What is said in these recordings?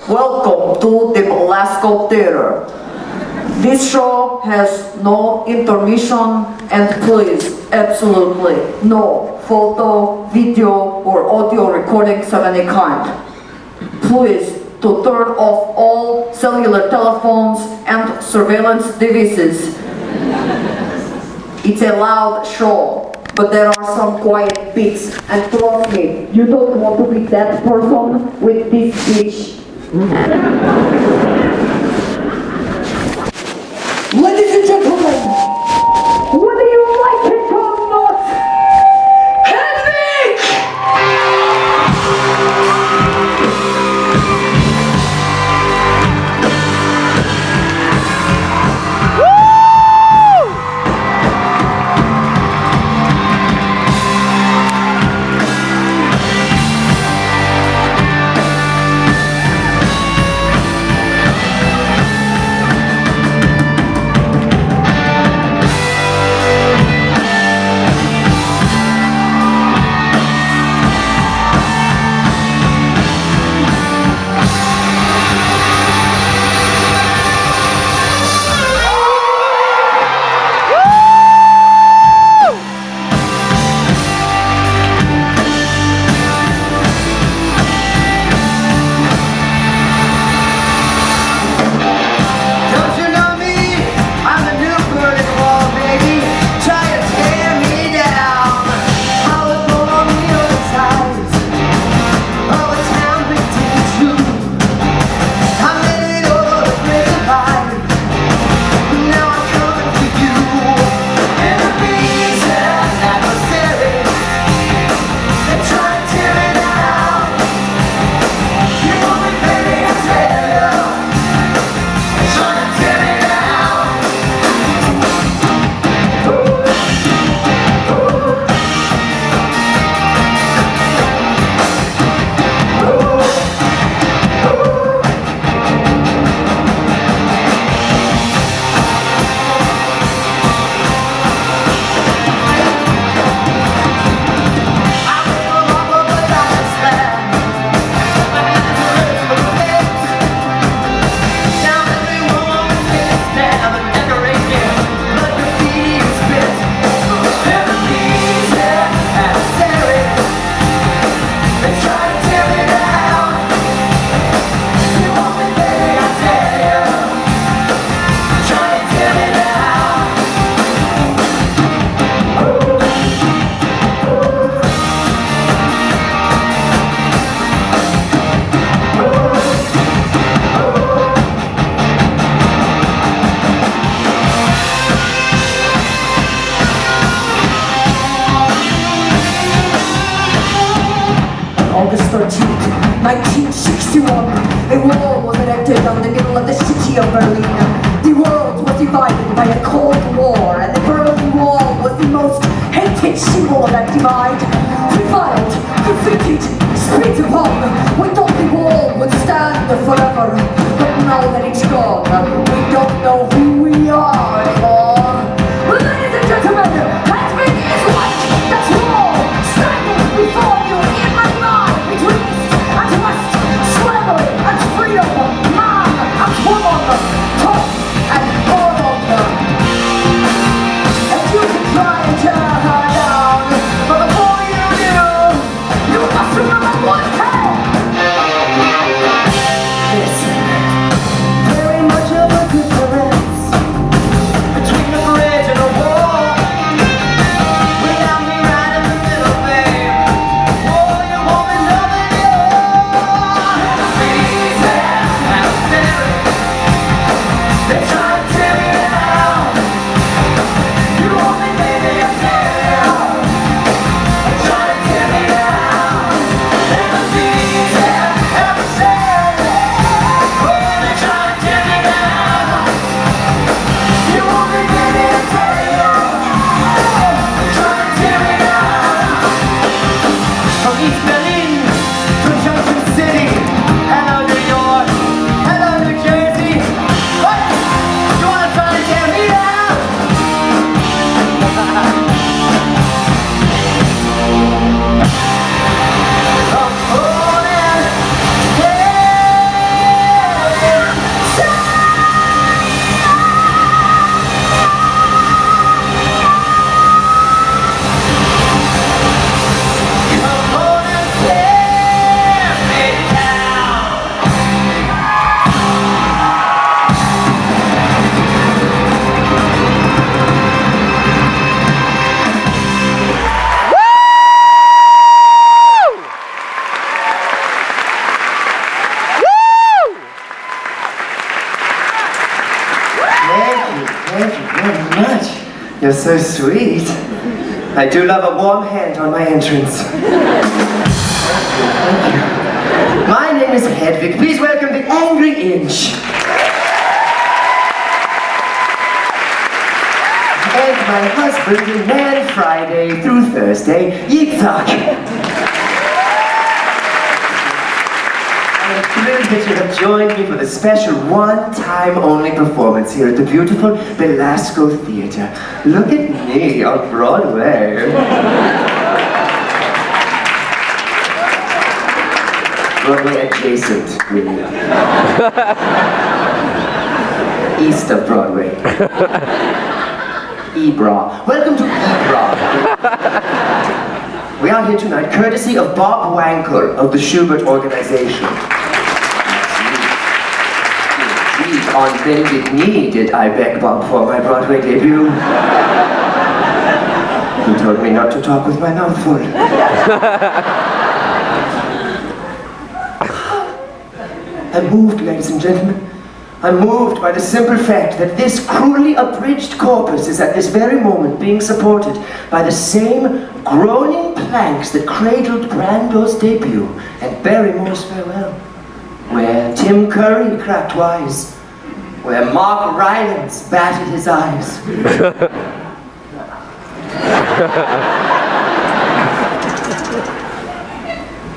Welcome to the Belasco Theater. This show has no intermission and please, absolutely no photo, video or audio recordings of any kind. Please to turn off all cellular telephones and surveillance devices. It's a loud show, but there are some quiet bits, and trust me, you don't want to be that person with this speech. Ladies and gentlemen, whether you like it or not, Henrik! August 13th, 1961, a wall was erected on the middle of the city of Berlin. The world was divided by a Cold War, and the Berlin Wall was the most hated symbol of that divide. Reviled, defeated, spit upon, we thought the wall would stand forever. But now that it's gone, we don't know who we are anymore. Ladies and gentlemen, Hedwig is white, that's wall, standing before you in my mind. Between east and west, slavery and freedom, man and woman, top and bottom. And you can try and tear her down, but before you do, you must remember one thing. Listen, very much of a You're so sweet. I do love a warm hand on my entrance. Thank you. My name is Hedwig. Please welcome the Angry Inch. And my husband, the Man Friday through Thursday, Yitzhak. I'm thrilled that you have joined me for the special one-time only performance here at the beautiful Belasco Theater. Look at me on Broadway. Broadway adjacent, really. East of Broadway. Ebra. Welcome to Ebra. We are here tonight courtesy of Bob Wankel of the Schubert Organization. On bended knee did I beg Bob for my Broadway debut. He told me not to talk with my mouth full. I'm moved, ladies and gentlemen. I'm moved by the simple fact that this cruelly abridged corpus is at this very moment being supported by the same groaning planks that cradled Brando's debut and Barrymore's farewell, where Tim Curry cracked wise, where Mark Rylance batted his eyes.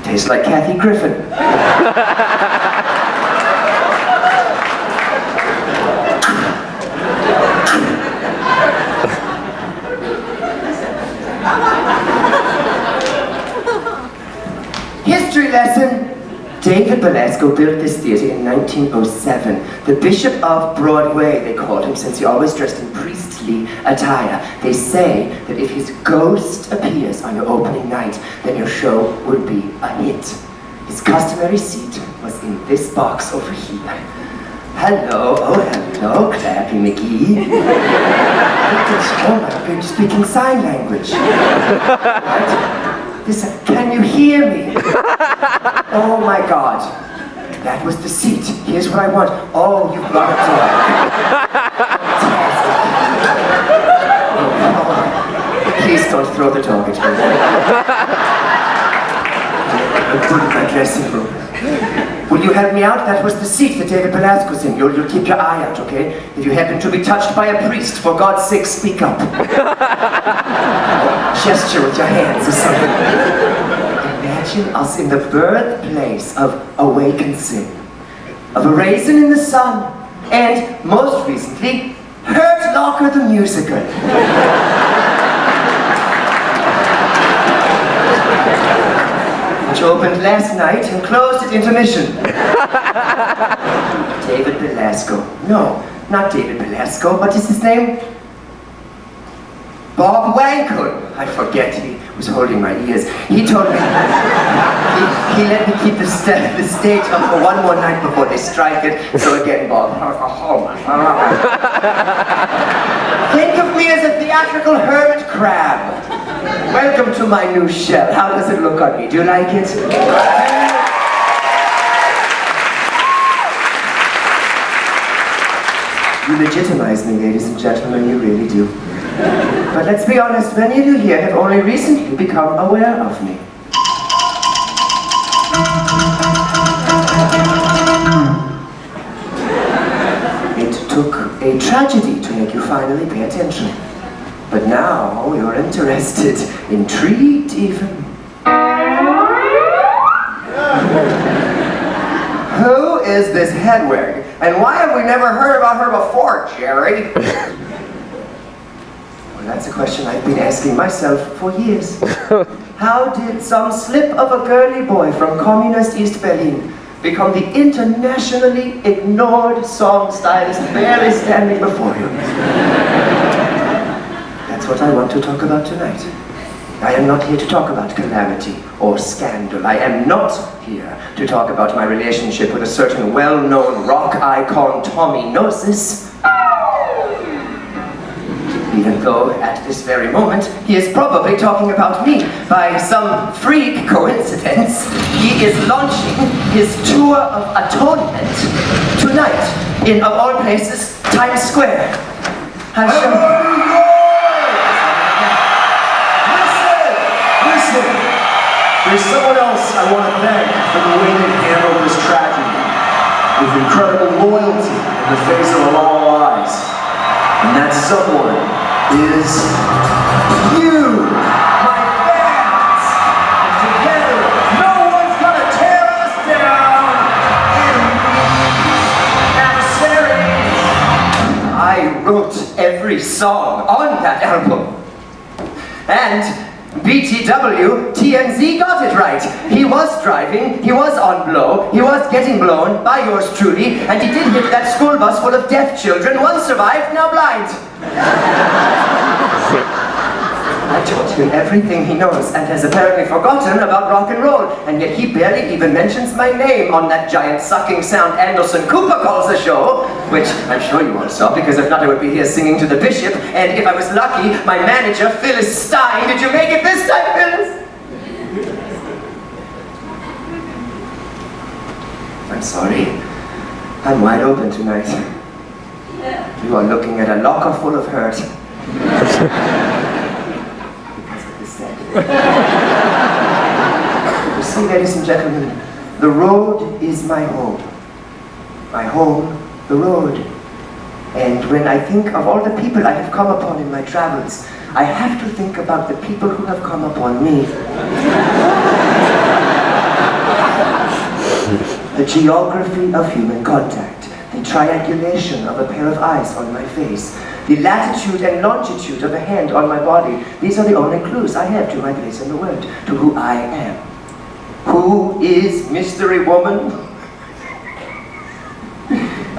Tastes like Kathy Griffin. History lesson. David Belasco built this theater in 1907. The Bishop of Broadway, they called him, since he always dressed in priestly attire. They say that if his ghost appears on your opening night, then your show would be a hit. His customary seat was in this box over here. Hello, oh hello, Clappy McGee. Oh my God, you're speaking sign language. What? Listen, can you hear me? Oh my God. That was the seat. Here's what I want. Oh, you've got a dog. Fantastic. Oh, please don't throw the dog at me. I'll put it in my dressing room. Will you help me out? That was the seat that David Belasco's in. You'll keep your eye out, okay? If you happen to be touched by a priest, for God's sake, speak up. Gesture with your hands or something. Imagine us in the birthplace of Awakened Sin, of A Raisin in the Sun, and, most recently, Hurt Locker the Musical. Which opened last night and closed at intermission. David Belasco. No, not David Belasco. What is his name? Bob Wankel. I forget, he was holding my ears. He told me, he let me keep the stage up for one more night before they strike it. So again, Bob. Think of me as a theatrical hermit crab. Welcome to my new shell. How does it look on me? Do you like it? You legitimize me, ladies and gentlemen, you really do. But let's be honest, many of you here have only recently become aware of me. It took a tragedy to make you finally pay attention. But now you're interested, intrigued even. Who is this Hedwig? And why have we never heard about her before, Jerry? Well, that's a question I've been asking myself for years. How did some slip of a girly boy from communist East Berlin become the internationally ignored song stylist barely standing before you? That's what I want to talk about tonight. I am not here to talk about calamity or scandal. I am not here to talk about my relationship with a certain well-known rock icon, Tommy Gnosis. Even though, at this very moment, he is probably talking about me. By some freak coincidence, he is launching his tour of atonement tonight in, of all places, Times Square. amazing. There's someone else I want to thank for the way they've handled this tragedy, with incredible loyalty in the face of all lies. And that someone is you, my fans. And together, no one's gonna tear us down in adversaries. I wrote every song on that album. And BTW, TMZ got it right. He was driving, he was on blow, he was getting blown by yours truly, and he did hit that school bus full of deaf children. One survived, now blind. I taught him everything he knows and has apparently forgotten about rock and roll, and yet he barely even mentions my name on that giant sucking sound Anderson Cooper calls the show, which I'm sure you all saw, because if not I would be here singing to the bishop, and if I was lucky, my manager, Phyllis Stein. Did you make it this time, Phyllis? I'm sorry. I'm wide open tonight. You are looking at a locker full of hurt. You see, ladies and gentlemen, the road is my home. My home, the road. And when I think of all the people I have come upon in my travels, I have to think about the people who have come upon me. The geography of human contact, the triangulation of a pair of eyes on my face, the latitude and longitude of a hand on my body. These are the only clues I have to my place in the world, to who I am. Who is Mystery Woman?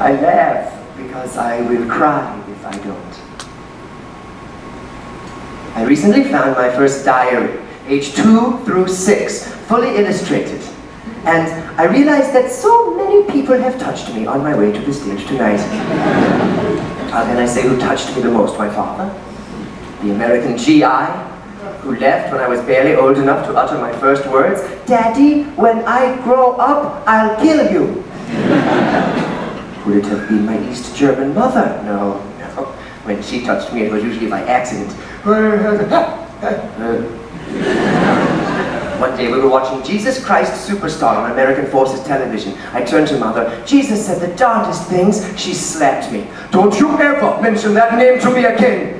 I laugh because I will cry if I don't. I recently found my first diary, age 2 through 6, fully illustrated. And I realized that so many people have touched me on my way to the stage tonight. How can I say who touched me the most? My father, the American GI, who left when I was barely old enough to utter my first words. Daddy, when I grow up, I'll kill you. Would it have been my East German mother? No. When she touched me, it was usually by accident. One day we were watching Jesus Christ Superstar on American Forces Television. I turned to Mother. Jesus said the darndest things. She slapped me. Don't you ever mention that name to me again.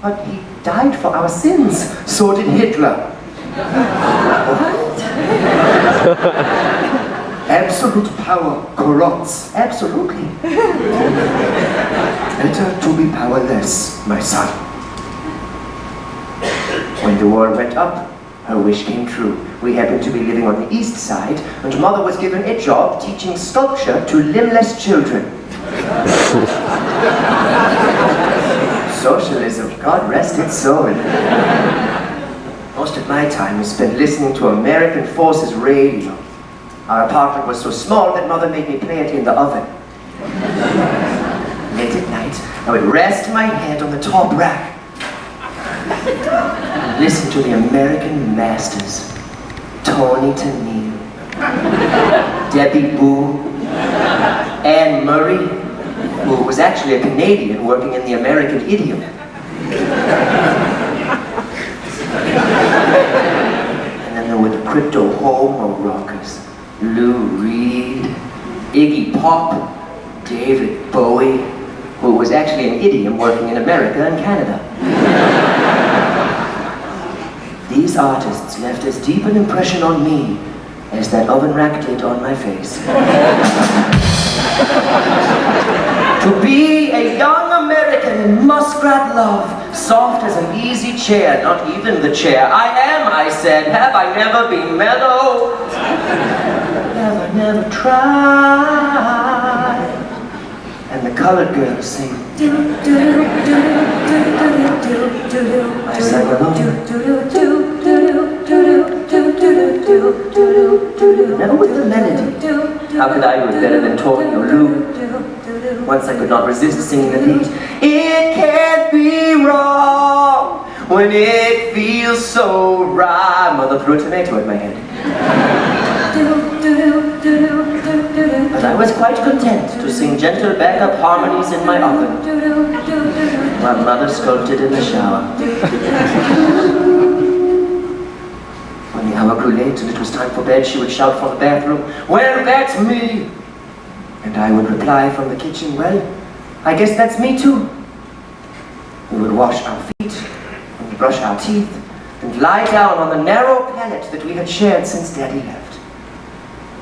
But he died for our sins. So did Hitler. What? Absolute power corrupts. Absolutely. Better to be powerless, my son. When the war went up, her wish came true. We happened to be living on the east side, and Mother was given a job teaching sculpture to limbless children. Socialism, God rest its soul. Most of my time was spent listening to American Forces radio. Our apartment was so small that Mother made me play it in the oven. Late at night, I would rest my head on the top rack. Listen to the American masters. Tony Tennille, Debbie Boo, Anne Murray, who was actually a Canadian working in the American idiom. And then there were the crypto-homo rockers. Lou Reed, Iggy Pop, David Bowie, who was actually an idiom working in America and Canada. These artists left as deep an impression on me as that oven rack did on my face. To be a young American in muskrat love, soft as an easy chair, not even the chair. I am, I said, have I never been mellow? Never tried. And the colored girls sing. I sang along. Never with the melody. How could I do it better than Tony or Lou? Once I could not resist singing the beat. It can't be wrong when it feels so right. Mother threw a tomato at my head. But I was quite content to sing gentle backup harmonies in my oven, while Mother sculpted in the shower. time for bed, she would shout from the bathroom, "Well, that's me!" And I would reply from the kitchen, "Well, I guess that's me too." We would wash our feet, and brush our teeth, and lie down on the narrow pallet that we had shared since Daddy left.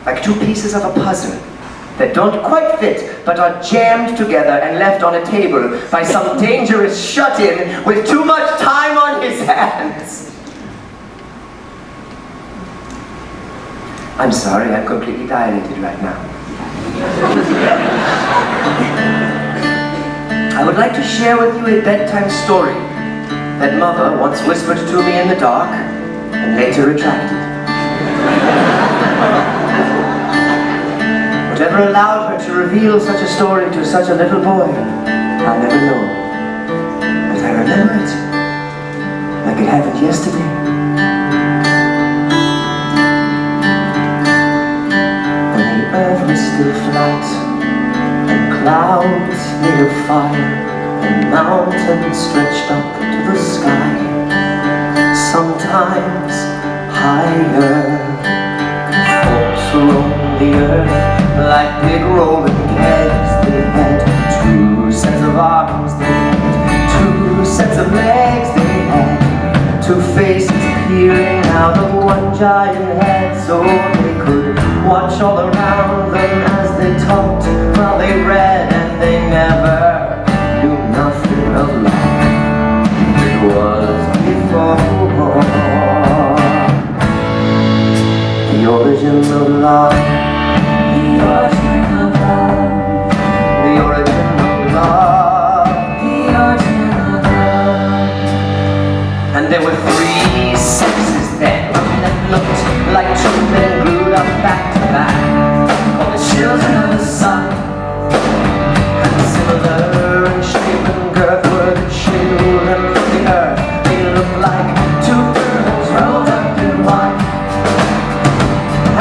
Like two pieces of a puzzle that don't quite fit, but are jammed together and left on a table by some dangerous shut-in with too much time on his hands. I'm sorry, I'm completely dilated right now. I would like to share with you a bedtime story that Mother once whispered to me in the dark and later retracted. Whatever allowed her to reveal such a story to such a little boy, I'll never know. But I remember it like it happened yesterday. When the earth was still flat, and clouds made of fire, and mountains stretched up to the sky, sometimes higher. Folks roamed the earth like big rolling kegs. They had two sets of arms, they had two sets of legs, they had two faces peering out of one giant head, so they could watch all around them as they talked while they read, and they never knew nothing of life. It was before the origin of love. The origin of love. The origin of love. The origin of love. And there were three sexes then that looked like two men glued up back to back, called the children of the sun. And similar in shape and girth were the children of the earth. They looked like two birds rolled up in one.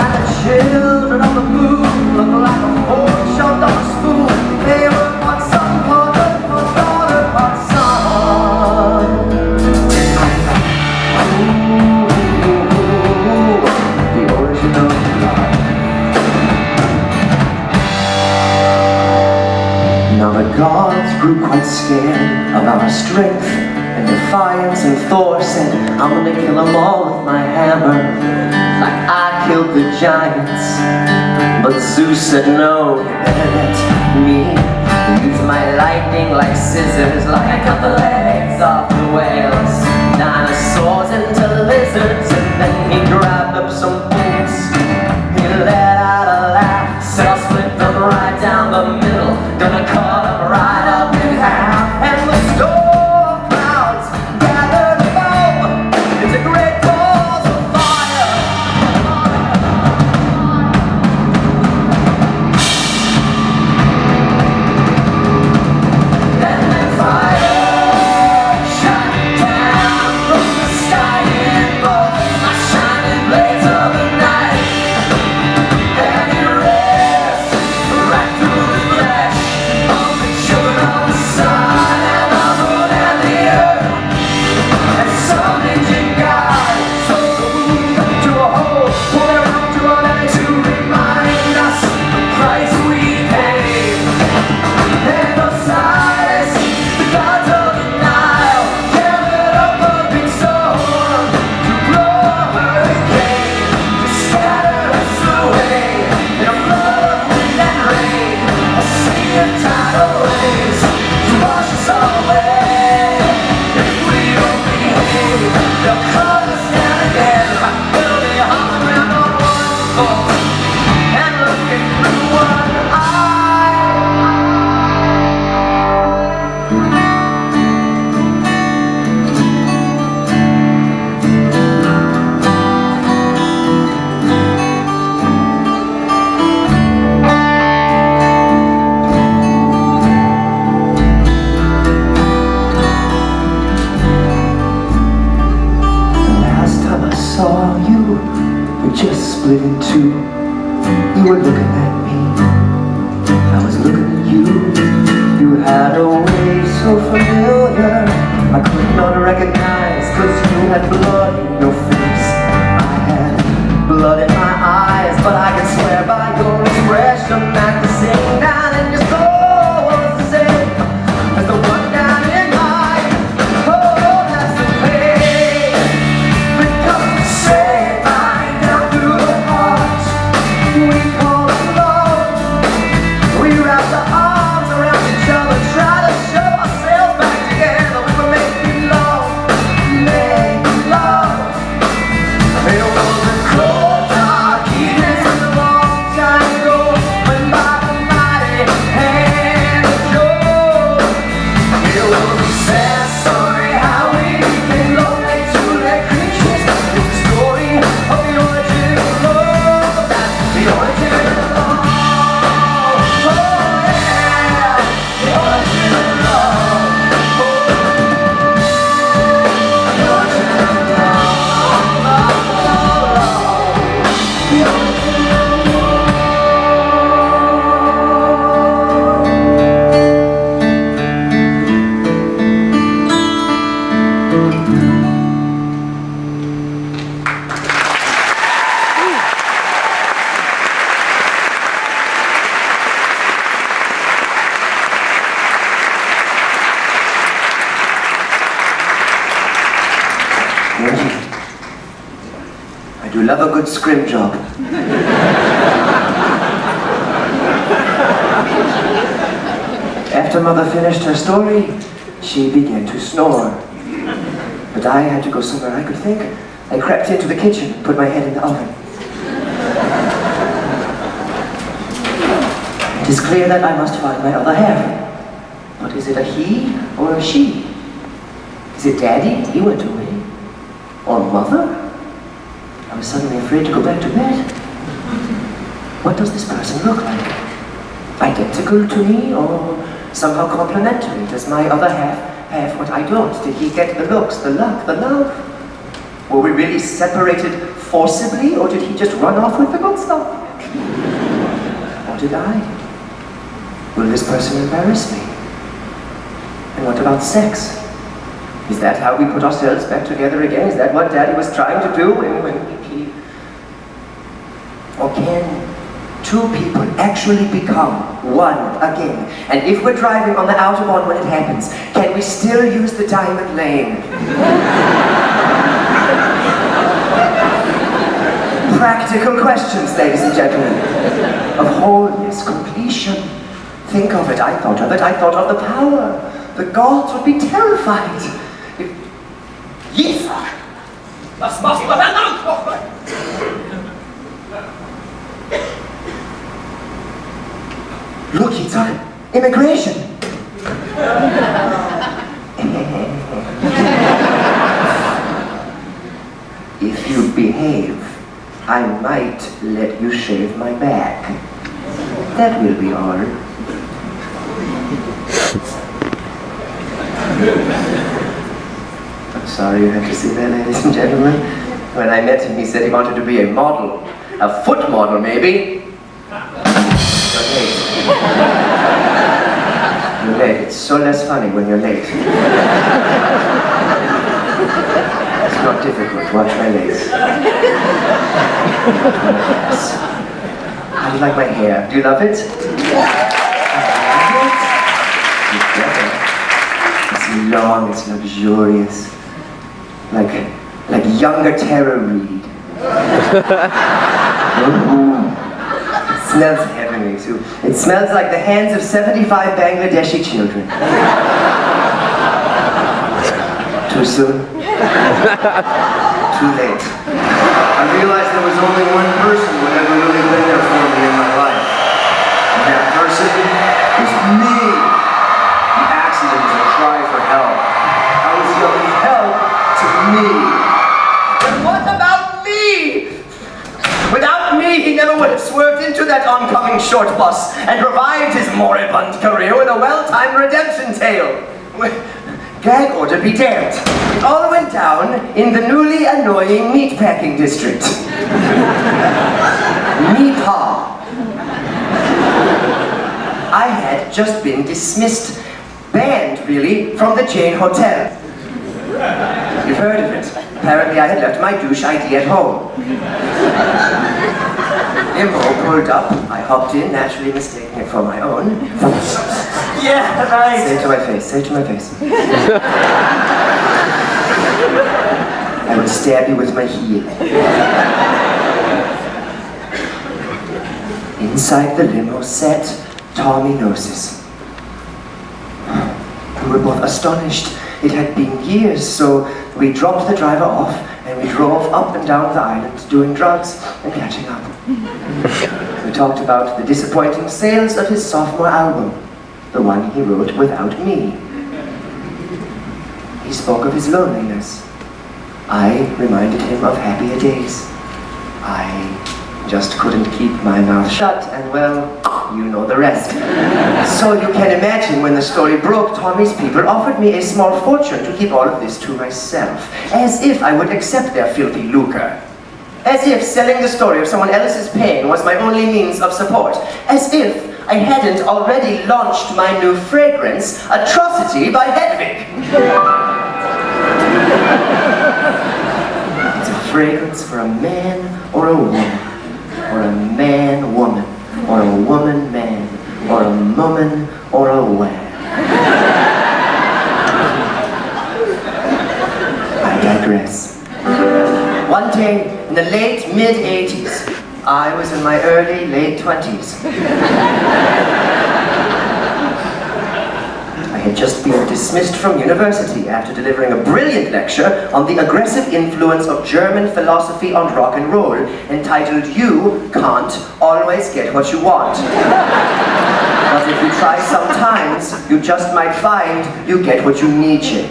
And the children of the moon looked like a fork shoved on a spoon. They were part sun, part earth, part daughter, part son. Ooh, the origin of love. Now the gods grew quite scared of our strength and defiance, and Thor said, "I'm gonna kill them all with my hammer, like I killed the giants." But Zeus said, "No, you better let me use my lightning like scissors, like I cut the legs off the whales, dinosaurs into lizards." And then he grabbed up some boots, he let out a laugh, said, "I'll split them right down the middle, gonna cut them right up in half." And the storm clouds gathered foam into great balls of fire. And then fire shot down from the sky in both my shining blades of the night. And it ripped right through the flesh of the children of the sun and the moon and the earth. And some ancient god sold the moon to a hole, poured it out to our night to remind us the price we paid. And Osiris, the gods of the Nile, gathered up a big storm to blow a hurricane, to scatter us away in a flood of wind and rain, a sea of tidal waves to wash us all away. If we don't behave, they'll cut us down again. We'll be hopping around on one foot and looking through one eye. The last time I saw you, we just split in two. You were looking at me, I was looking at you. You had a way so familiar, I could not recognize, 'cause you had blood in your face, I had blood in Thank you. I do love a good scrim job. After Mother finished her story, she began to snore. But I had to go somewhere I could think. I crept into the kitchen and put my head in the oven. It is clear that I must find my other half. But is it a he or a she? Is it Daddy? He went away. Or Mother? I was suddenly afraid to go back to bed. What does this person look like? Identical to me or somehow complementary? Does my other half have what I don't? Did he get the looks, the luck, the love? Were we really separated forcibly, or did he just run off with the good stuff? Or did I? Will this person embarrass me? And what about sex? Is that how we put ourselves back together again? Is that what Daddy was trying to do when he... Or can two people actually become one again? And if we're driving on the Autobahn when it happens, can we still use the diamond lane? Practical questions, ladies and gentlemen. Of wholeness, completion. Think of it, I thought of it, I thought of the power. The gods would be terrified. Yitzhak! Was machst du verdammt nochmal? Look, Yitzhak, immigration! If you behave, I might let you shave my back. That will be all. I'm sorry you had to see that, ladies and gentlemen. When I met him, he said he wanted to be a model. A foot model, maybe. You're late. You're late. It's so less funny when you're late. It's not difficult. Watch my legs. How do you like my hair? Do you love it? It's long, it's luxurious. Like younger Tara Reid. It smells heavenly too. It smells like the hands of 75 Bangladeshi children. Too soon? Too late. I realized there was only one person who had ever really been there for me in my life. And that person was me. The accident was a cry for help. I was yelling help to me. And what about me? Without me, he never would have swerved into that oncoming short bus and revived his moribund career with a well-timed redemption tale. Gag order be damned. It all went down in the newly annoying meatpacking district. Meepaw. I had just been dismissed, banned really, from the Jane Hotel. You've heard of it. Apparently I had left my douche ID at home. Limo pulled up, I hopped in, naturally mistaking it for my own. Yeah, right. Say it to my face, say it to my face. I would stab you with my heel. Inside the limo sat Tommy Gnosis. We were both astonished. It had been years, so we dropped the driver off and we drove up and down the island doing drugs and catching up. We talked about the disappointing sales of his sophomore album, the one he wrote without me. He spoke of his loneliness. I reminded him of happier days. I just couldn't keep my mouth shut, and well, you know the rest. So you can imagine when the story broke, Tommy's people offered me a small fortune to keep all of this to myself, as if I would accept their filthy lucre. As if selling the story of someone else's pain was my only means of support. As if I hadn't already launched my new fragrance, Atrocity by Hedwig. It's a fragrance for a man or a woman, or a man-woman, or a woman-man, or a woman or a wham. I digress. One day, in the late mid-80s, I was in my early late 20s. I had just been dismissed from university after delivering a brilliant lecture on the aggressive influence of German philosophy on rock and roll, entitled "You Can't Always Get What You Want." But if you try sometimes, you just might find you get what you need to.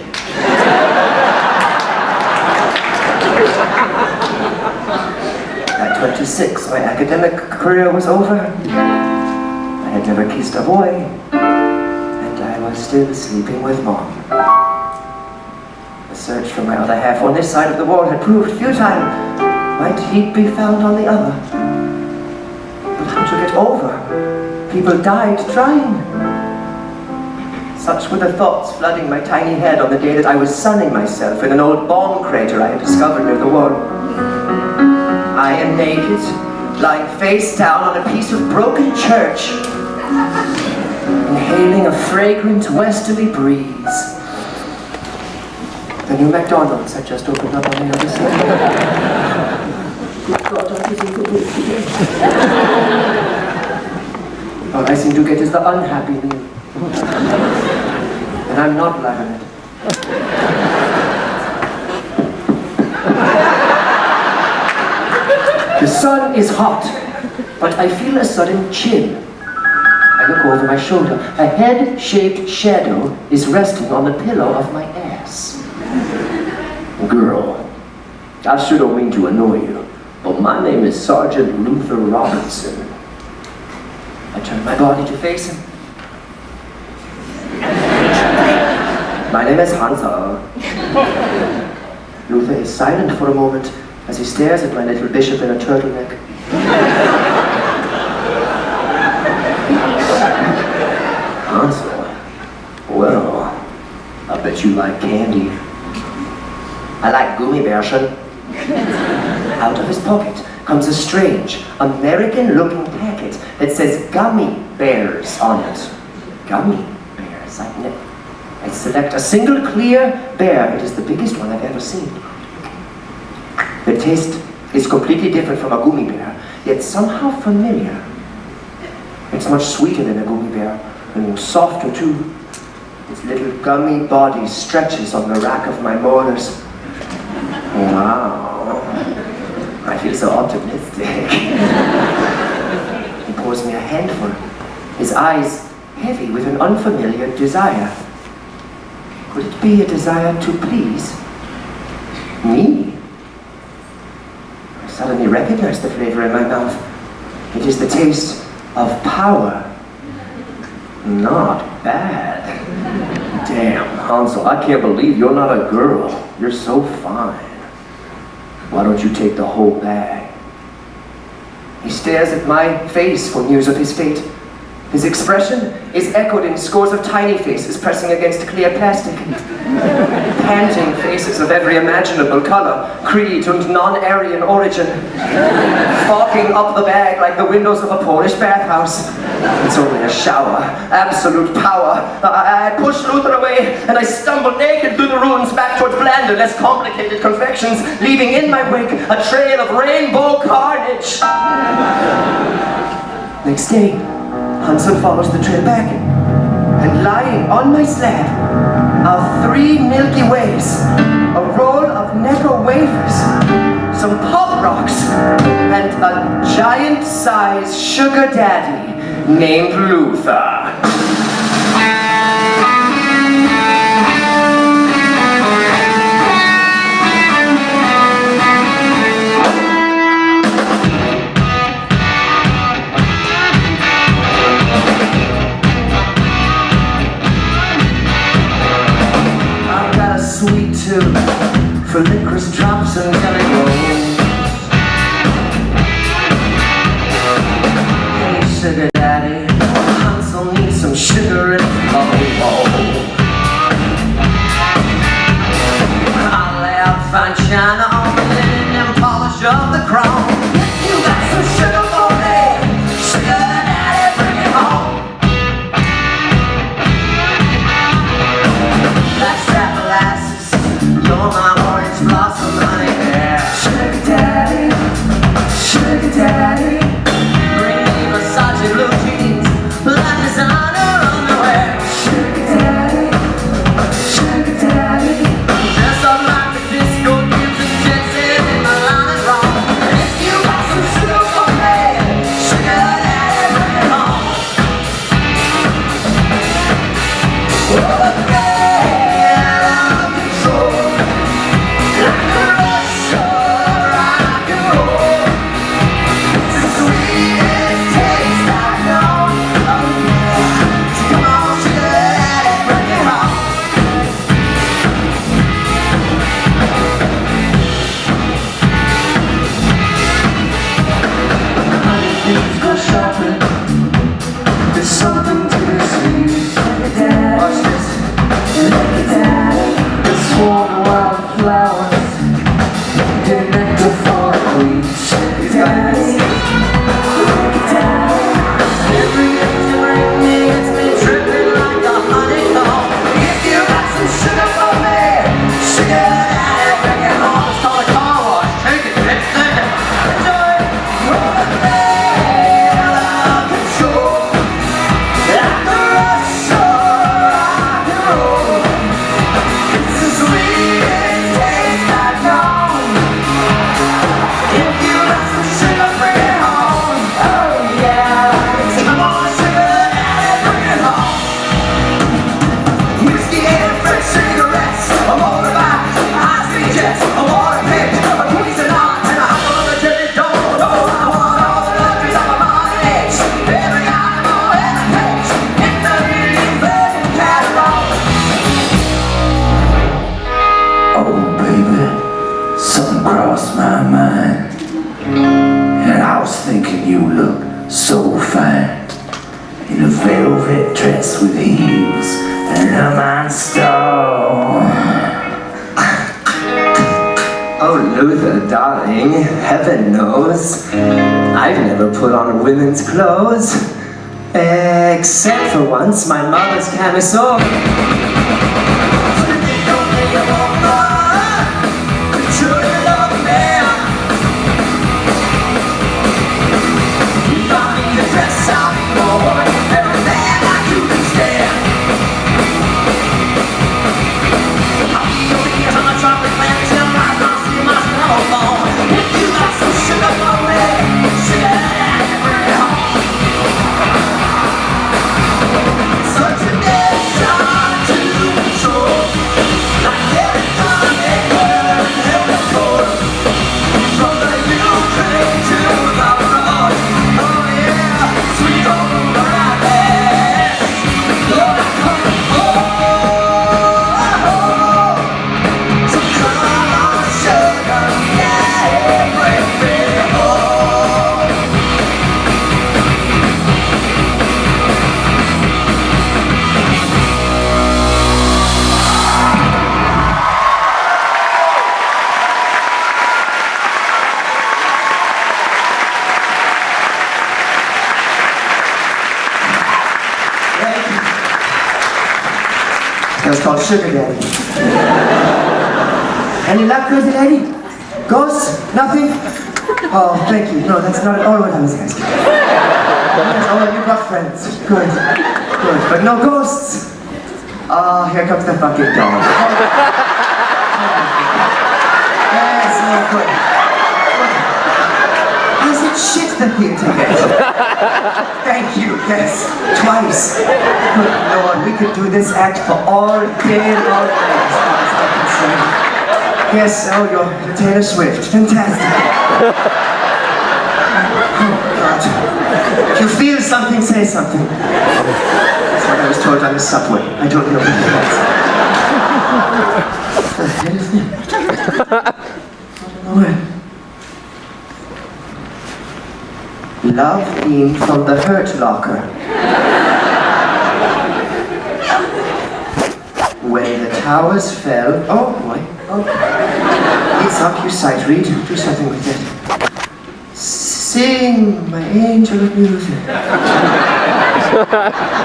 At 26, my academic career was over. I had never kissed a boy, and I was still sleeping with Mom. The search for my other half on this side of the wall had proved futile. Might he be found on the other? But how to get over? People died trying. Such were the thoughts flooding my tiny head on the day that I was sunning myself in an old bomb crater I had discovered near the wall. I am naked, lying face down on a piece of broken church, inhaling a fragrant westerly breeze. The new McDonald's had just opened up on the other side. Good God, I'm getting good news today. All I seem to get is the unhappy meal. And I'm not loving it. The sun is hot, but I feel a sudden chill. I look over my shoulder. A head-shaped shadow is resting on the pillow of my ass. Girl, I sure don't mean to annoy you, but my name is Sergeant Luther Robinson. I turn my body to face him. My name is Hansel. Luther is silent for a moment as he stares at my little bishop in a turtleneck. Hansel, well, I bet you like candy. I like Gummibärchen. Out of his pocket comes a strange, American-looking packet that says Gummy Bears on it. Gummy Bears. I select a single clear bear. It is the biggest one I've ever seen. The taste is completely different from a gummy bear, yet somehow familiar. It's much sweeter than a gummy bear, and softer too. Its little gummy body stretches on the rack of my molars. Wow. I feel so optimistic. He pours me a handful, his eyes heavy with an unfamiliar desire. Could it be a desire to please me? I suddenly recognize the flavor in my mouth. It is the taste of power. Not bad. Damn, Hansel, I can't believe you're not a girl. You're so fine. Why don't you take the whole bag? He stares at my face for news of his fate. His expression is echoed in scores of tiny faces pressing against clear plastic. Panting faces of every imaginable color, creed, and non-Aryan origin. Fogging up the bag like the windows of a Polish bathhouse. It's only a shower. Absolute power. I push Luther away, and I stumble naked through the ruins back toward Flanders, less complicated confections, leaving in my wake a trail of rainbow carnage. Next day, Hansel follows the trail back, and lying on my slab are 3 Milky Ways, a roll of Necco wafers, some Pop Rocks, and a giant-sized sugar daddy named Luther. Sweet tooth for licorice drops and jelly rolls. Hey, sugar daddy, Hansel needs crossed my mind. And I was thinking you look so fine in a velvet dress with heels and a rhinestone. Oh, Luther, darling, heaven knows I've never put on women's clothes. Except for once, my mother's camisole. That was called Sugar Daddy. Any luck, Crazy Lady? Ghosts? Nothing? Oh, thank you. No, that's not at all what I was asking. Yes, oh, you got friends. Good. Good. But no ghosts. Oh, here comes the fucking dog. Yes, no good. How's it shit the theater yet? Thank you, yes. Twice. Good Lord, we could do this act for all day long, as far as I'm concerned. Yes, oh, you're Taylor Swift. Fantastic. Oh, God. If you feel something, say something. That's what I was told on the subway. I don't know what it was. Love beamed from the Hurt Locker. When the towers fell... Oh, boy. Oh. It's up your sight, Reed. Do something with it. Sing, my angel of music.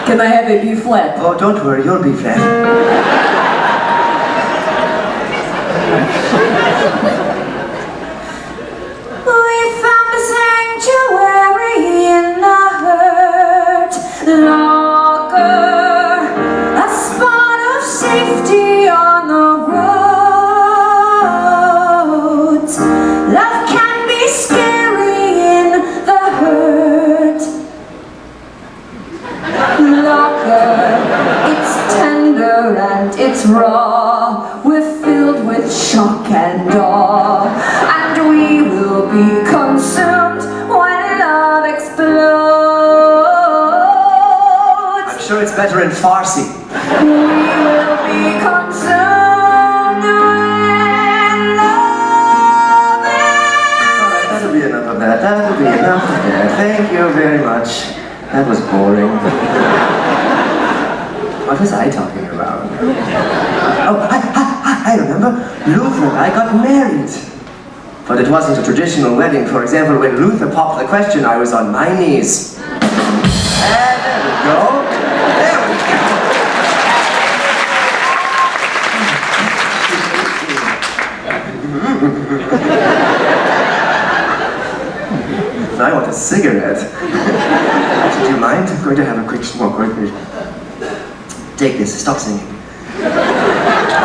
Can I have a B flat? Oh, don't worry, you'll be flat. We found a sanctuary in the Hurt Locker, a spot of safety on the roads. Love can be scary in the Hurt Locker. It's tender and it's raw. We're filled with shock and awe, and we will be consumed when love explodes. I'm sure it's better in Farsi. We will be consumed when love Alright, that'll be enough of that. That'll be enough of that. Thank you very much. That was boring. What was I talking about? Oh, I remember. Luther and I got married. But it wasn't a traditional wedding. For example, when Luther popped the question, I was on my knees. And there we go. There we go. I want a cigarette. Do you mind? I'm going to have a quick smoke. Take this. Stop singing.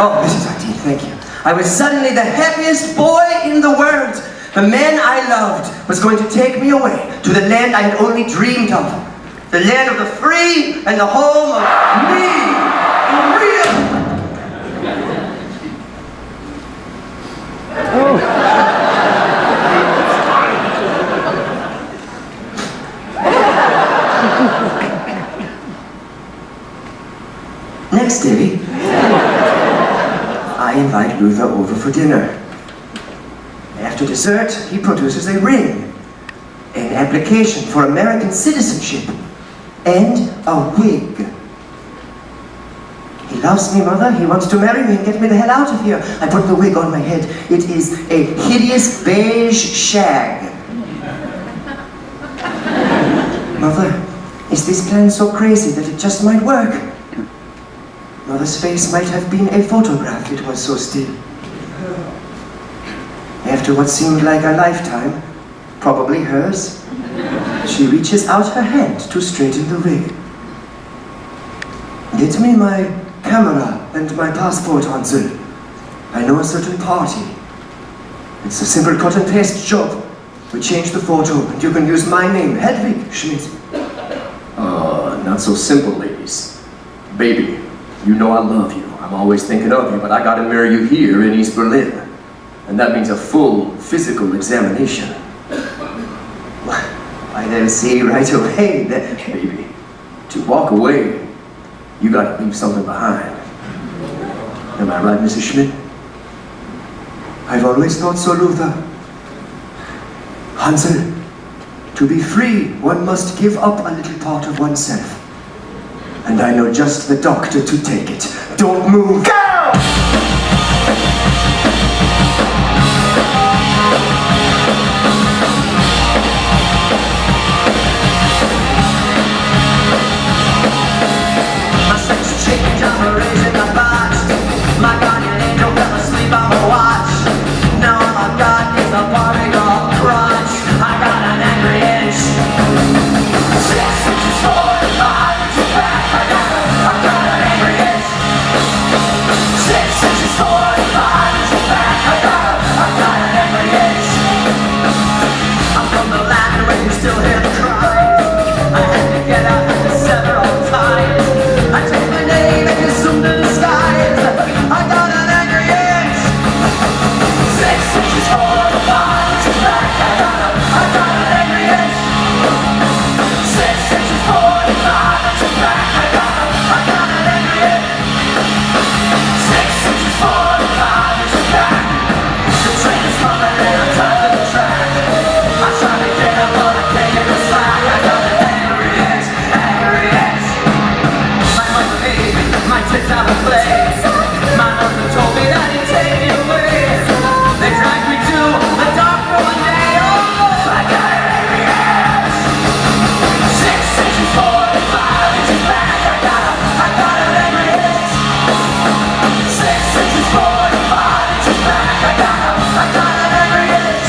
Oh, Mrs. Artine, thank you. I was suddenly the happiest boy in the world. The man I loved was going to take me away to the land I had only dreamed of. The land of the free and the home of me. Real. Next day, I invite Luther over for dinner. After dessert, he produces a ring, an application for American citizenship, and a wig. He loves me, Mother. He wants to marry me and get me the hell out of here. I put the wig on my head. It is a hideous beige shag. Mother, is this plan so crazy that it just might work? Mother's face might have been a photograph, it was so still. After what seemed like a lifetime, probably hers, she reaches out her hand to straighten the wig. Get me my camera and my passport, Hansel. I know a certain party. It's a simple cut and paste job. We change the photo and you can use my name, Hedwig Schmidt. Not so simple, ladies. Baby, you know I love you. I'm always thinking of you, but I gotta marry you here in East Berlin. And that means a full physical examination. I then see right away that... Baby, to walk away, you gotta leave something behind. Am I right, Mrs. Schmidt? I've always thought so, Luther. Hansel, to be free, one must give up a little part of oneself. And I know just the doctor to take it. Don't move. Go! My sex change, I'm raising my box. My guardian angel fell asleep on my watch. Now all I've got is a party girl crotch. I got an angry inch. 6 inches forward, 5 inches back. I got an angry inch. 6 inches forward, 5 inches back. I got an angry inch. I'm from the land where you still hear the cries. I had to get out of the several times. I take my name and consume the skies. I got an angry inch. 6 inches forward, 5 inches back. I got an angry inch. 6 inches forward, 5 inches back. I got an angry inch. 6 inches forward, 5 inches back. The train is coming and I'm tied to the track. I try to get up but I can't get the slack. I got an angry inch, angry inch. My mother made my tits out of play. My mother told me that he'd take me away. They dragged me to the dark for one day. Oh, I got an angry inch. 6 inches forward, 5 inches back. I got an angry inch. 6 inches forward, 5 inches back. I got an angry inch.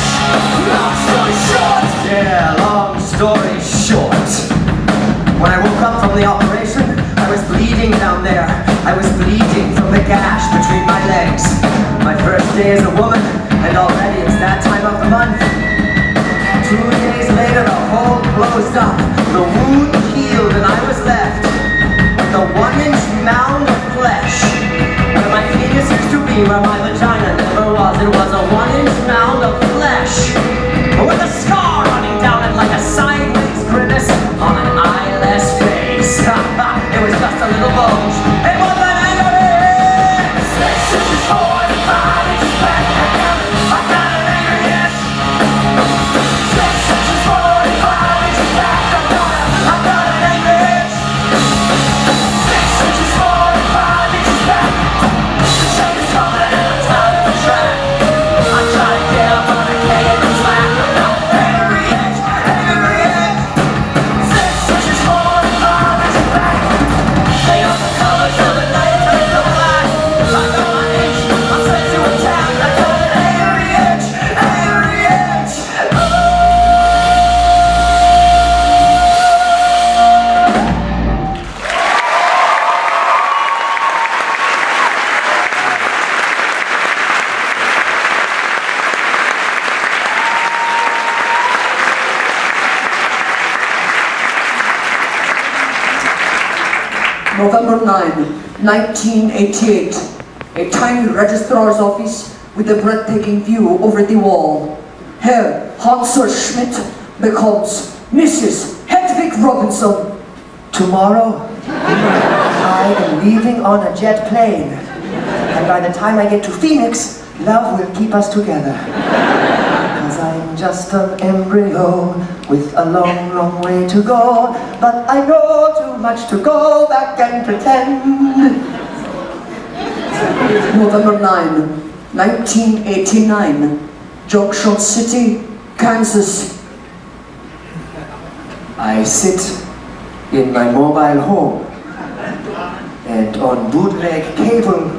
Long story short. Yeah, long story short. When I woke up from the operation, I was bleeding down there. I was bleeding from the gash between my legs. My first day as a woman, and already it's that time of the month. 2 days later, the hole closed up. The wound healed, and I was left with a 1-inch mound of flesh. Where my penis used to be, where my vagina never was. It was a 1-inch mound of flesh. With a scar running down it like a sideways grimace on an eyeless face. It was just a little bulge. It was an angry inch. 6 inches forward, 5 inches back. I got an angry inch. 6 inches forward, 5 inches back. I got an angry inch. 6 inches forward, 5 inches back. The train is coming and I'm tired of the track. I try to get up on the K and the slack. I got an angry inch, angry inch. 6 inches forward, 5 inches back. They are the colors of the night turns to black. I got my inch, I'm set to attack. I got an angry inch, angry inch. November 9, 1988. A tiny registrar's office with a breathtaking view over the wall. Herr Hansel Schmidt becomes Mrs. Hedwig Robinson. Tomorrow, I am leaving on a jet plane. And by the time I get to Phoenix, love will keep us together. just an embryo with a long, long way to go, but I know too much to go back and pretend. November 9, 1989, Junction City, Kansas. I sit in my mobile home and on bootleg cable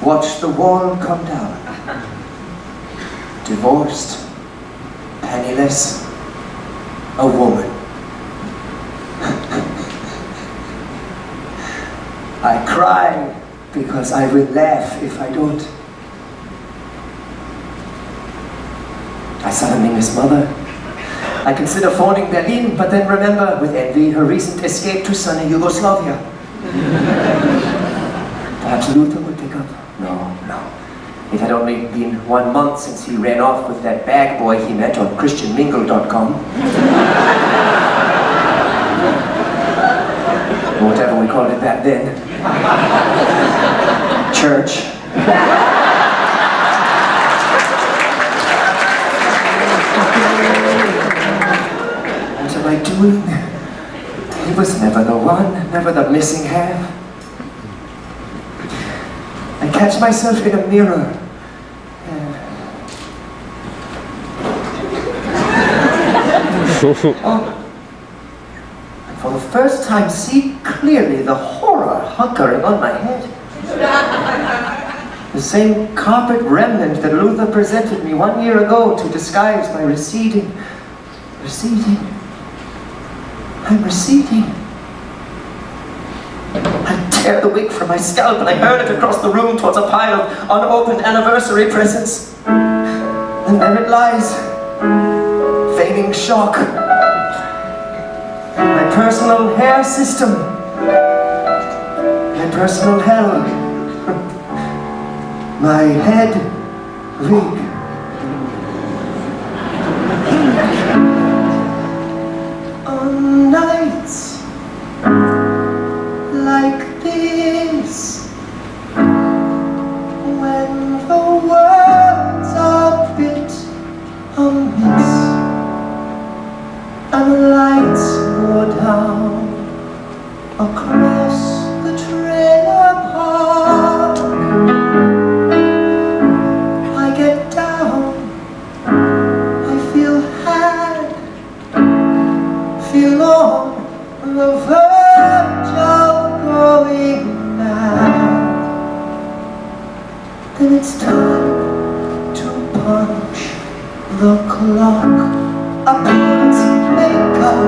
watch the wall come down. Divorced, penniless, a woman. I cry because I will laugh if I don't. I suddenly miss Mother. I consider phoning Berlin, but then remember with envy her recent escape to sunny Yugoslavia. Perhaps Luther would pick up. No. It had only been 1 month since he ran off with that bag boy he met on ChristianMingle.com. Whatever we called it back then. Church. What am I doing? He was never the one, never the missing half. I catch myself in a mirror. And for the first time, see clearly the horror hunkering on my head. The same carpet remnant that Luther presented me 1 year ago to disguise my receding. I'm receding. I tear the wig from my scalp and I hurl it across the room towards a pile of unopened anniversary presents. And there it lies, feigning shock. My personal hair system. My personal hell. My head wig. On nights like this, when the words are a bit amiss and the lights go down across the trailer park, I get down, I feel had, feel on the verge of going mad. Then it's time to punch the clock. I put some makeup,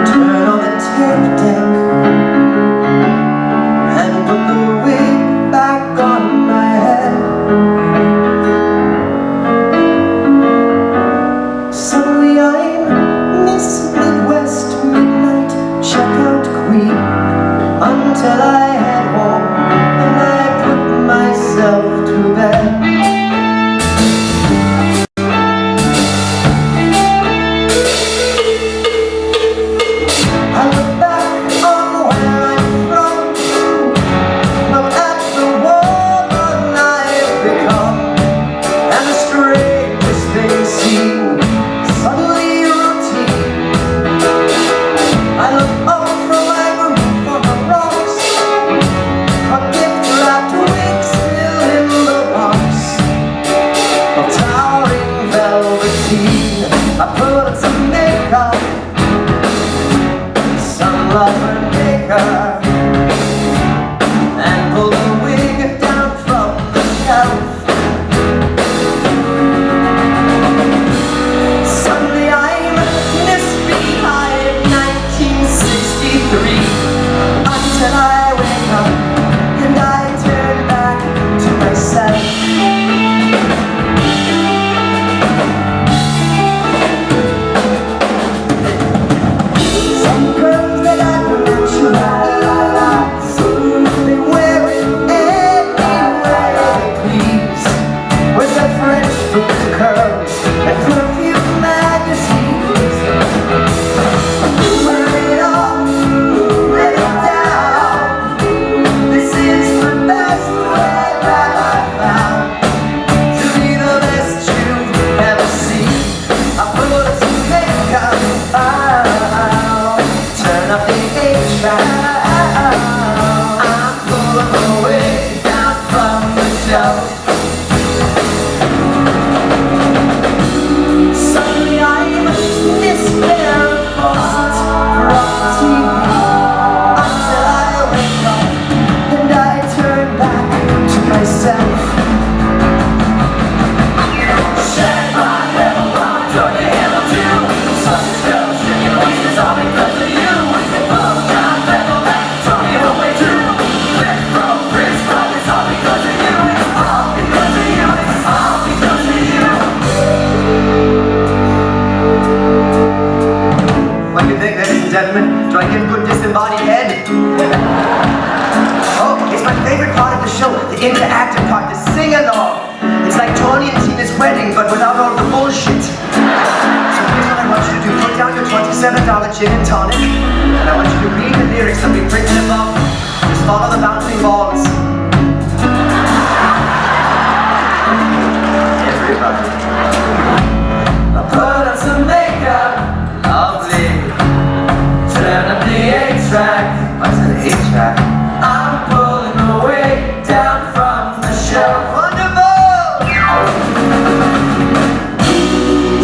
turn on the tape deck, and put the wig back on my head. Suddenly I'm Miss Midwest Midnight Checkout Queen, until I head home and I put myself to bed. I look back on where I'm from, look at the woman I've become, and the strangest things seem suddenly routine. I look up from my roof on the rocks, a gift wrapped wig still in the box of towering velveteen. I put on some makeup, some lover maker, and pull the wig down from the shelf. Suddenly I'm Miss Beehive 1963, until I wake up and I turn back to myself. gin and tonic, and I want you to read the lyrics that we've written above. Just follow the bouncing balls. Everybody. I put on some makeup, lovely. Turn up the 8-track. What's an 8-track? I'm pulling away down from the shelf. Wonderful!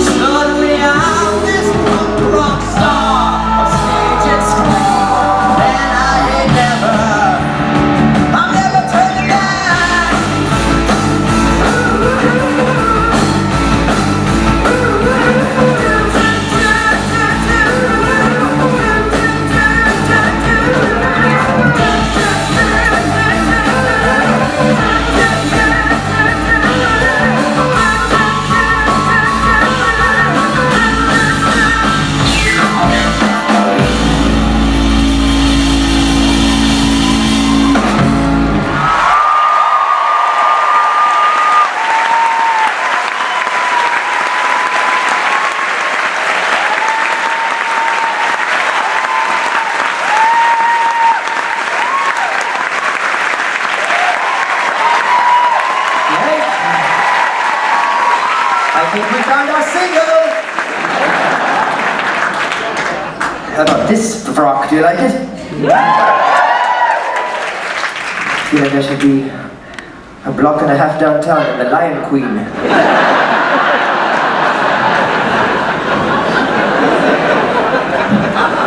Stood me out this punk rock star of stage and screen, and I ain't never, I'm never turning back. I think we found our single! How about this frock? Do you like it? I feel like I should be a block and a half downtown in the Lion Queen.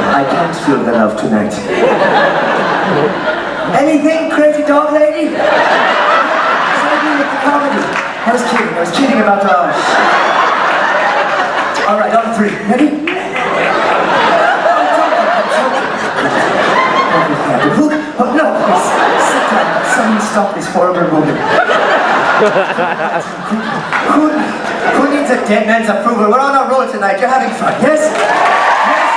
I can't feel the love tonight. Anything, crazy dog lady? Something with the comedy. I was kidding about the... Alright, on 3. Ready? Oh, no, please. Sit down. Someone stop this horrible moment. Who needs a dead man's approval? We're on a roll tonight. You're having fun, yes? Yes?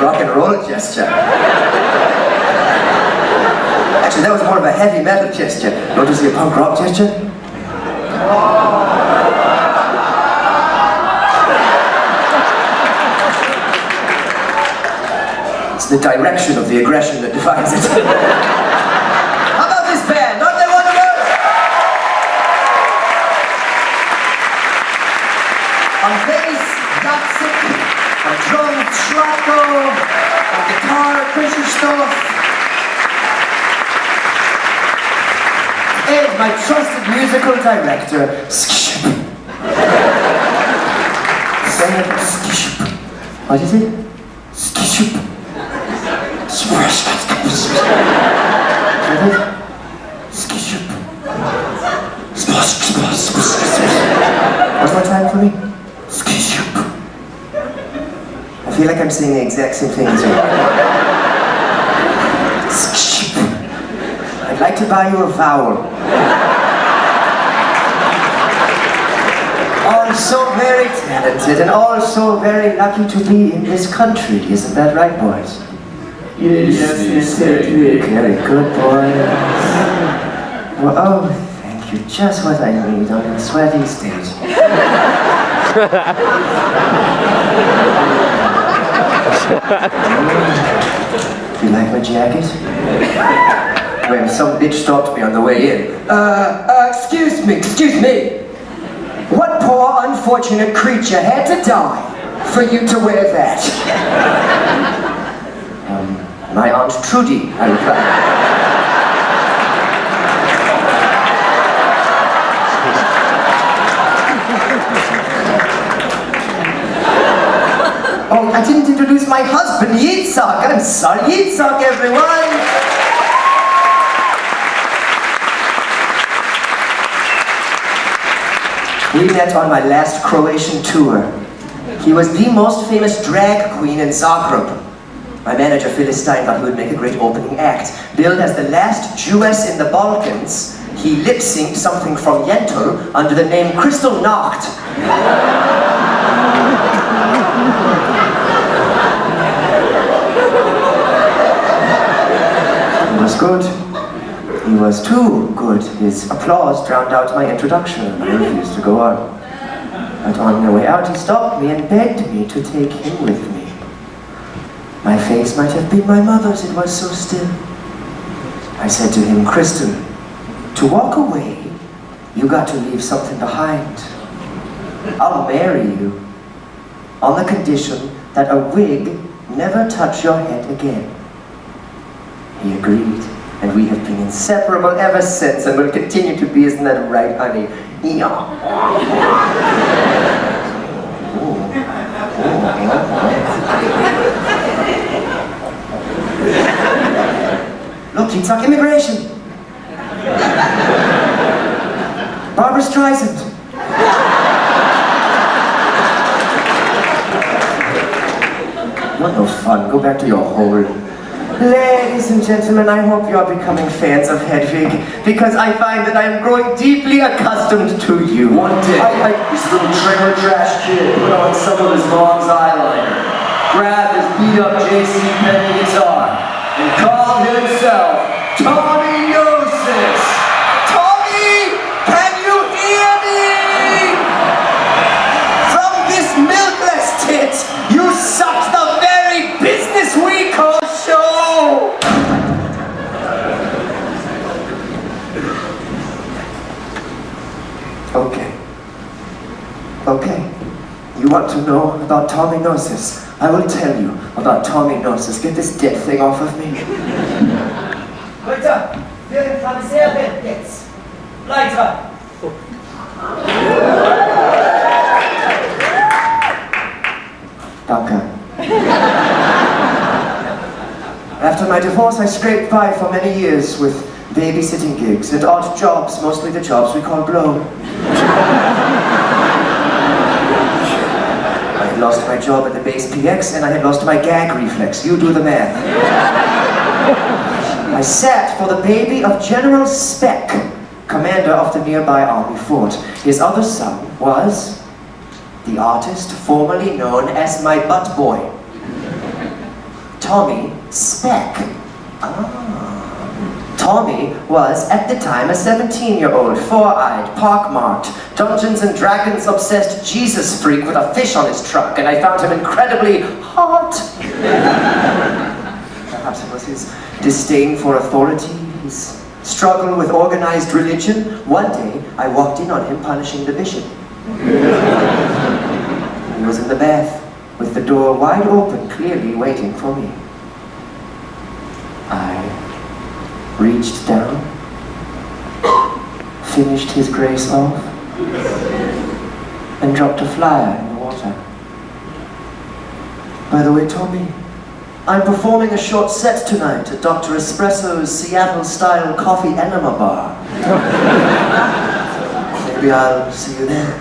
Rock and roll gesture. Actually, that was more of a heavy metal gesture. You want to see a punk rock gesture? It's the direction of the aggression that defines it. How about this band? Aren't they wonderful? On bass, Yatsik. On drums, Schlacko. On guitar, Krzysztof. And my trusted musical director, Skiship. Say it, Skiship. What is it? Skiship. Skiship. One more time for me. Skiship. I feel like I'm saying the exact same thing as you. Skiship. I'd like to buy you a vowel. All so very talented and all so very lucky to be in this country. Isn't that right, boys? Yes, very good, boys. Well, oh, thank you. Just what I need on a sweaty stage. You like my jacket? When some bitch stopped me on the way in. Excuse me. What poor unfortunate creature had to die for you to wear that? My Aunt Trudy, I replied. Oh, I didn't introduce my husband, Yitzhak. I'm sorry, Yitzhak, everyone. We met on my last Croatian tour. He was the most famous drag queen in Zagreb. My manager, Phyllis Stein, thought he would make a great opening act. Billed as the last Jewess in the Balkans, he lip-synced something from Yentl under the name Crystal Nacht. was too good. His applause drowned out my introduction, and I refused to go on. But on the way out, he stopped me and begged me to take him with me. My face might have been my mother's, it was so still. I said to him, Kristen, to walk away, you got to leave something behind. I'll marry you on the condition that a wig never touch your head again. He agreed, and we have been inseparable ever since and will continue to be, isn't that right, honey? Yeah. Look, he took immigration. Barbara Streisand. What no fun. Go back to your hole. Ladies and gentlemen, I hope you are becoming fans of Hedwig, because I find that I am growing deeply accustomed to you. One day, this little trailer trash kid put on some of his mom's eyeliner, grabbed his beat-up J.C. Penney guitar, and called himself Tommy Gnosis. Tommy, can you hear me? From this milkless tit, you sucked the very business we call show! Okay. You want to know about Tommy Gnosis? I will tell you about Tommy Gnosis. Get this dead thing off of me. Leute, wir sind Pharisäer jetzt. Leiter. Danke. After my divorce, I scraped by for many years with babysitting gigs and odd jobs, mostly the jobs we call blow. I had lost my job at the base PX and I had lost my gag reflex. You do the math. I sat for the baby of General Speck, commander of the nearby army fort. His other son was the artist formerly known as my butt boy, Tommy Speck. Tommy was, at the time, a 17-year-old, four-eyed, pockmarked, Dungeons and Dragons obsessed Jesus freak with a fish on his truck, and I found him incredibly hot. Perhaps it was his disdain for authority, his struggle with organized religion. One day, I walked in on him punishing the bishop. He was in the bath, with the door wide open, clearly waiting for me. I reached down, finished his grace off, and dropped a flyer in the water. By the way, Tommy, I'm performing a short set tonight at Dr. Espresso's Seattle-style coffee enema bar. Maybe I'll see you there.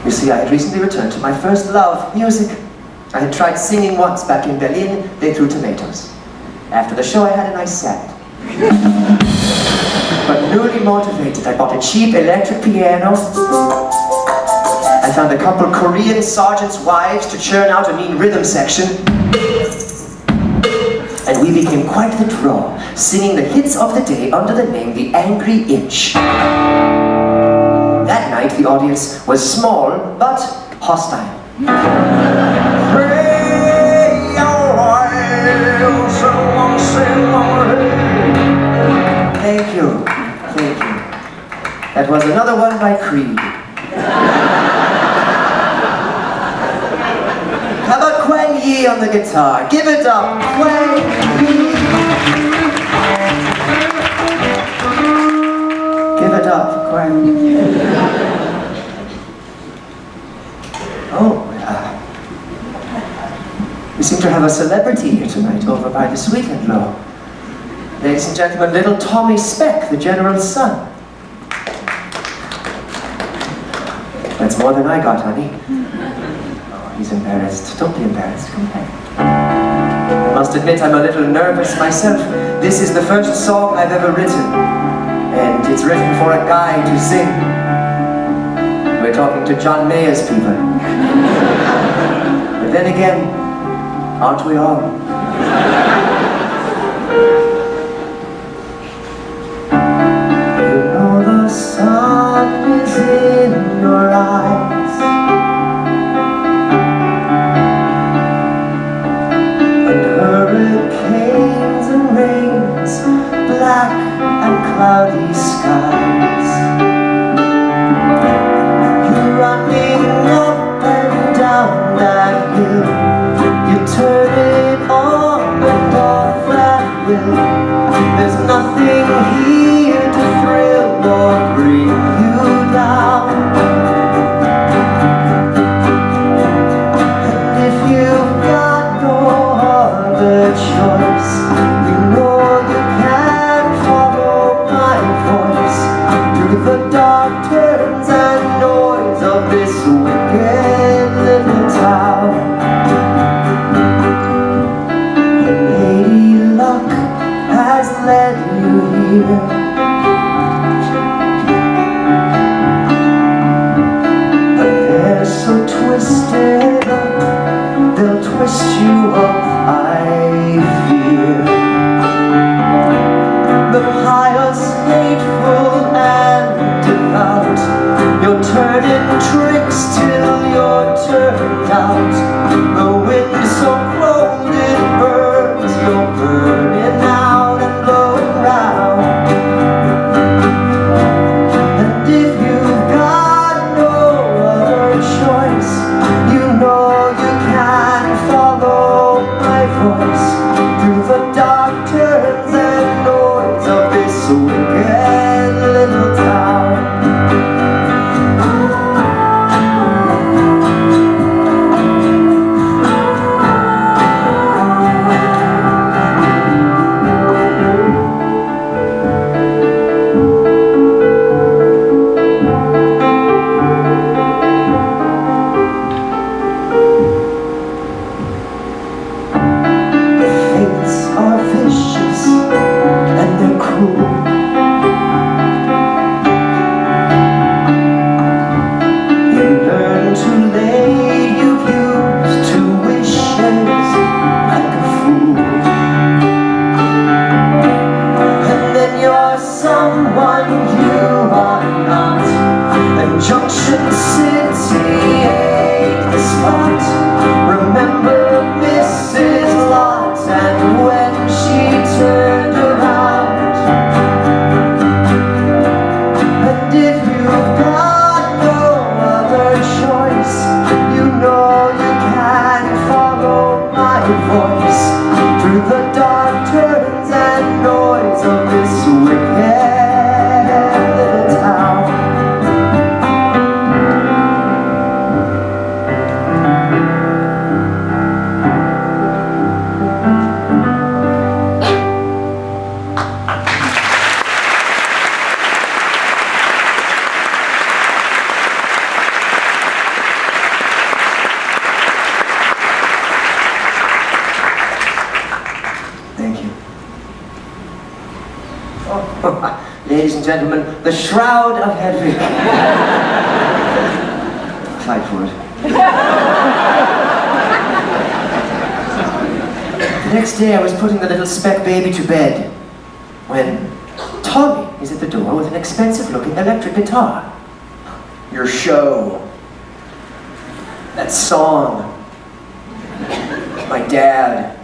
You see, I had recently returned to my first love, music. I had tried singing once back in Berlin. They threw tomatoes. After the show, I had a nice salad. But newly motivated, I bought a cheap electric piano. I found a couple Korean sergeants' wives to churn out a mean rhythm section. And we became quite the draw, singing the hits of the day under the name The Angry Inch. That night, the audience was small, but hostile. Thank you. That was another one by Creed. How about Quang Yi on the guitar? Give it up, Quang Yi. Give it up, Quang Yi. Oh, we seem to have a celebrity here tonight over by the Sweetland Law. Ladies and gentlemen, little Tommy Speck, the general's son. That's more than I got, honey. Oh, he's embarrassed. Don't be embarrassed. Come back. I must admit I'm a little nervous myself. This is the first song I've ever written, and it's written for a guy to sing. We're talking to John Mayer's people. But then again, aren't we all? cloudy skies. You're running up and down that hill. You turn it on and off at will. There's nothing here to thrill or bring you down. And if you've got no other choice, you know you can follow my voice through the dark turns and noise of this wicked little town. Lady Luck has led you here. But they're so twisted up, they'll twist you up, I fear. The pious, hateful, and devout, you're turning tricks till you're turned out. The wind so cold it burns, you're burning out and blowing round. And if you've got no other choice, you know you can follow my voice through the dark turns and noise of this wicked little town. The fates are vicious and they're cruel. You learn too late, you've used two wishes like a fool. And then you're someone you are not, and Junction City ain't the spot. Remember Mrs. Lot and when she turned around. And if you've got no other choice, you know you can follow my voice through the dark turns and noise of this wicked little town. Thank you. Oh, ladies and gentlemen, the Shroud of Hedwig. Fight for it. The next day I was putting the little speck baby to bed when Tommy is at the door with an expensive-looking electric guitar. Your show. That song. My dad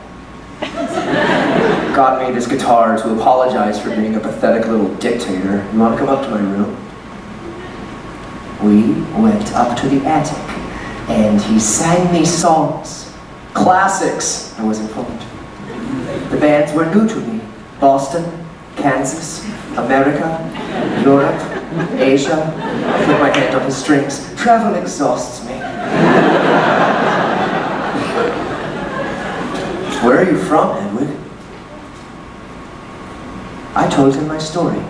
got me this guitar to apologize for being a pathetic little dictator. You want to come up to my room? We went up to the attic, and he sang me songs. Classics, I was informed. The bands were new to me. Boston, Kansas, America, Europe, Asia. I put my hand on his strings. Travel exhausts me. Where are you from, Hedwig? I told him my story.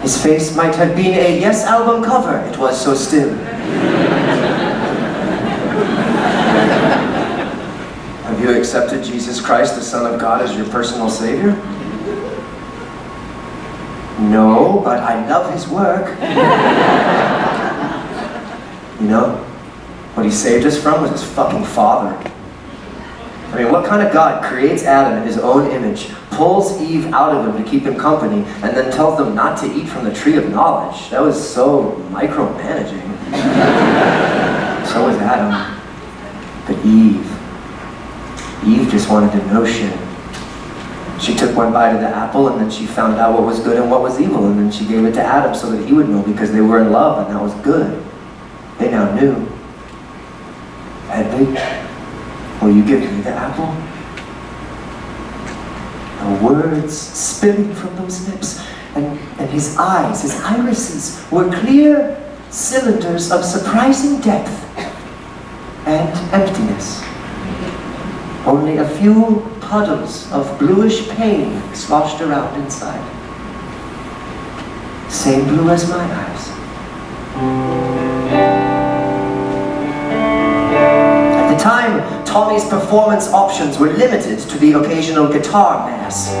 His face might have been a Yes album cover, it was so still. Have you accepted Jesus Christ, the Son of God, as your personal Savior? No, but I love his work. You know, what he saved us from was his fucking father. I mean, what kind of God creates Adam in his own image, pulls Eve out of him to keep him company, and then tells them not to eat from the tree of knowledge? That was so micromanaging. So was Adam. But Eve just wanted the notion. She took one bite of the apple, and then she found out what was good and what was evil, and then she gave it to Adam so that he would know, because they were in love, and that was good. They now knew. Hedwig, will you give me the apple? The words spilling from those lips, and his eyes, his irises, were clear cylinders of surprising depth and emptiness. Only a few puddles of bluish pain sloshed around inside. Same blue as my eyes. At the time, Tommy's performance options were limited to the occasional guitar mass.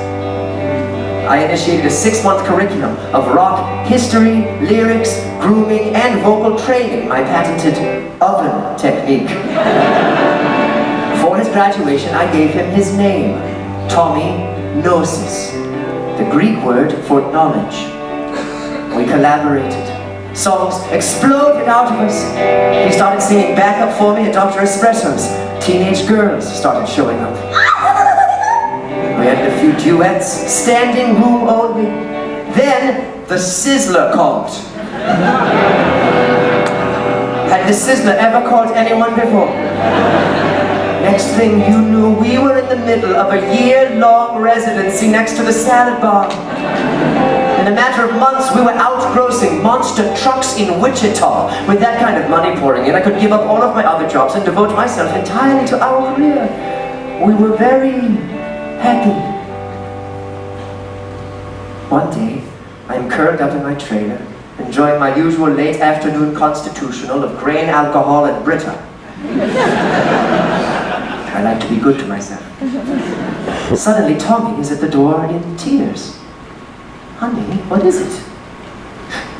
I initiated a 6-month curriculum of rock history, lyrics, grooming, and vocal training, my patented oven technique. For his graduation, I gave him his name, Tommy Gnosis, the Greek word for knowledge. We collaborated. Songs exploded out of us. He started singing backup for me at Dr. Espresso's. Teenage girls started showing up. We had a few duets, standing room only. Then the Sizzler called. Had the Sizzler ever called anyone before? Next thing you knew, we were in the middle of a year-long residency next to the salad bar. In a matter of months, we were outgrossing monster trucks in Wichita. With that kind of money pouring in, I could give up all of my other jobs and devote myself entirely to our career. We were very happy. One day, I'm curled up in my trailer, enjoying my usual late afternoon constitutional of grain, alcohol, and Brita. I like to be good to myself. Suddenly, Tommy is at the door in tears. Honey, what is it?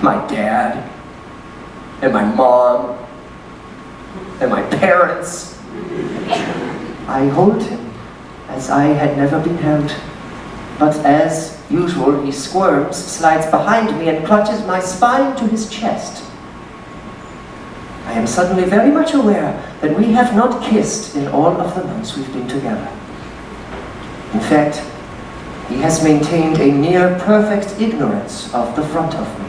My dad, and my mom, and my parents. I hold him as I had never been held. But as usual, he squirms, slides behind me, and clutches my spine to his chest. I am suddenly very much aware that we have not kissed in all of the months we've been together. In fact, he has maintained a near-perfect ignorance of the front of me.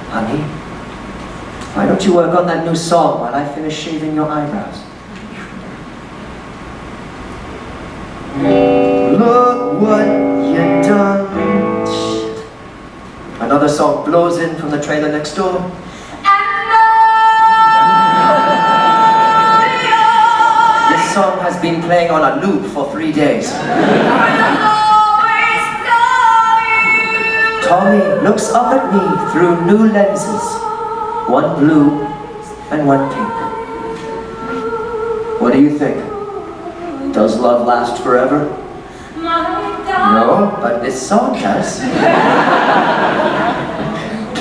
Honey, why don't you work on that new song while I finish shaving your eyebrows? Look what you done. Shit. Another song blows in from the trailer next door. This song has been playing on a loop for 3 days. Tommy looks up at me through new lenses. One blue and one pink. What do you think? Does love last forever? No, but this song does.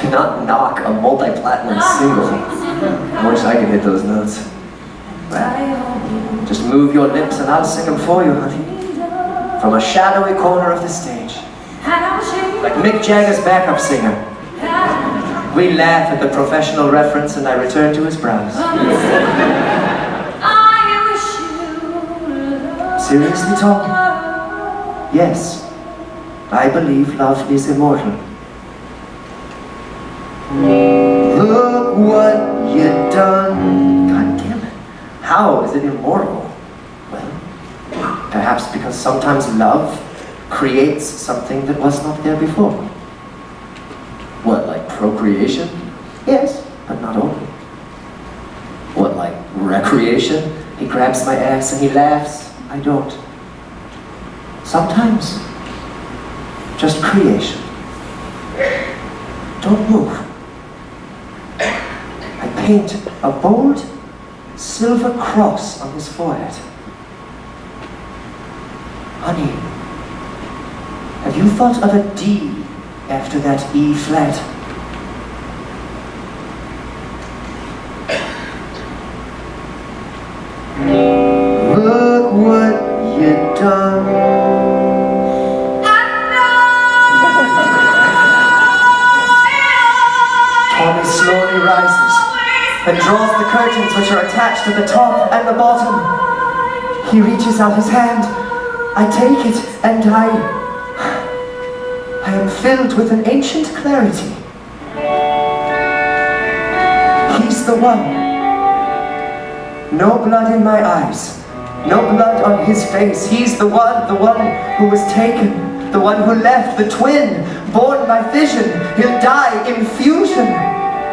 Do not knock a multi-platinum single. I wish I could hit those notes. Well, just move your lips and I'll sing them for you, honey. From a shadowy corner of the stage. Like Mick Jagger's backup singer. We laugh at the professional reference and I return to his brows. Seriously, Tom? Yes, I believe love is immortal. Look what you done. God damn it. How is it immortal? Well, perhaps because sometimes love creates something that was not there before. What, like procreation? Yes, but not only. What, like recreation? He grabs my ass and he laughs. I don't. Sometimes, just creation. Don't move. I paint a bold silver cross on his forehead. Honey, have you thought of a D after that E flat? Look what you done. Tommy slowly rises and draws the curtains which are attached at the top and the bottom. He reaches out his hand. I take it, and I am filled with an ancient clarity. He's the one. No blood in my eyes. No blood on his face. He's the one who was taken. The one who left, the twin, born by fission. He'll die in fusion.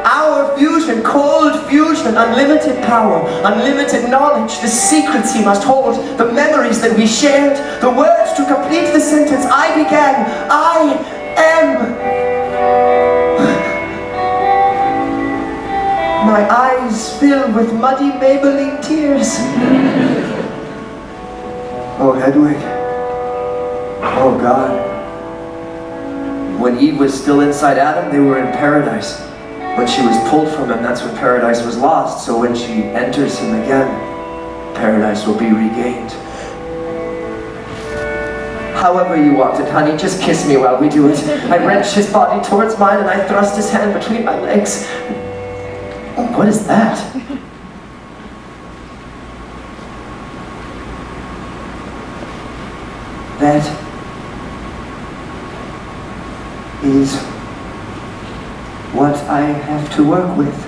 Our fusion, cold fusion, unlimited power, unlimited knowledge, the secrets he must hold, the memories that we shared, the words to complete the sentence I began. I am. My eyes fill with muddy Maybelline tears. Oh, Hedwig. Oh, God. When Eve was still inside Adam, they were in paradise. When she was pulled from him, that's when paradise was lost. So when she enters him again, paradise will be regained. However you want it, honey, just kiss me while we do it. I wrench his body towards mine and I thrust his hand between my legs. Oh, what is that? That is what I have to work with.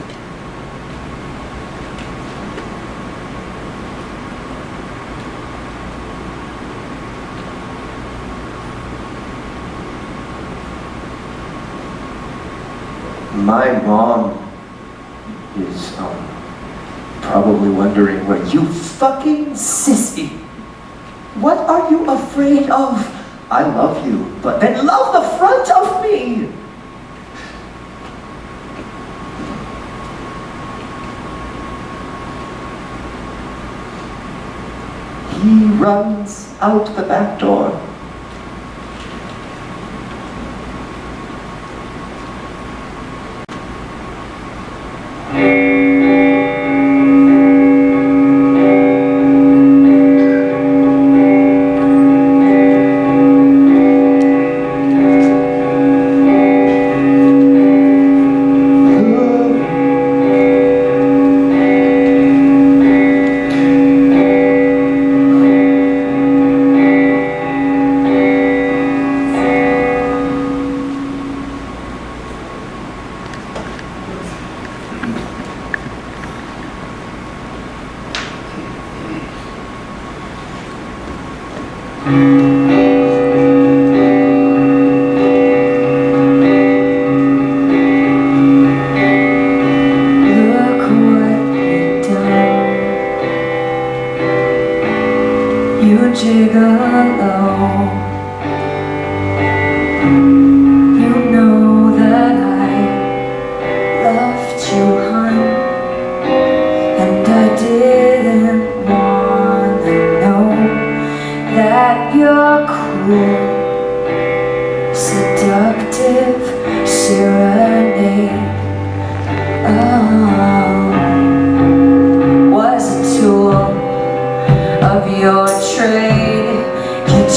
My mom is probably wondering what you fucking sissy. What are you afraid of? I love you, but then love the front of me. He runs out the back door. Gigolo. You know that I loved you, hon, and I didn't wanna know that you're cruel, seductive serenade. Was a tool of your trade. Your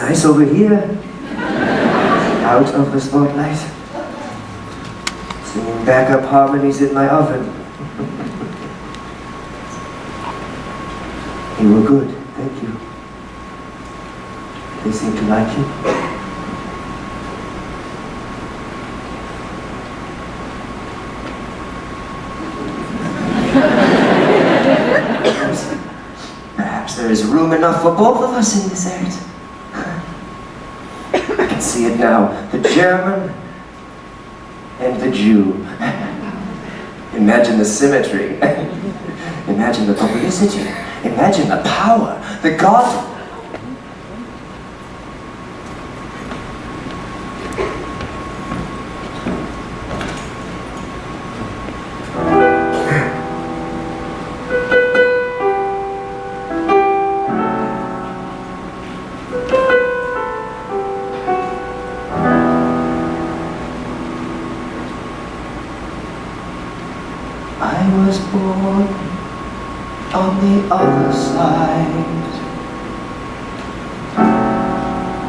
nice over here. Out of the spotlight. Singing backup harmonies in my oven. You were good, thank you. They seem to like you. Perhaps there is room enough for both of us in this act. I can see it now. The German and the Jew. Imagine the symmetry. Imagine the publicity. Imagine the power. The God. I was born on the other side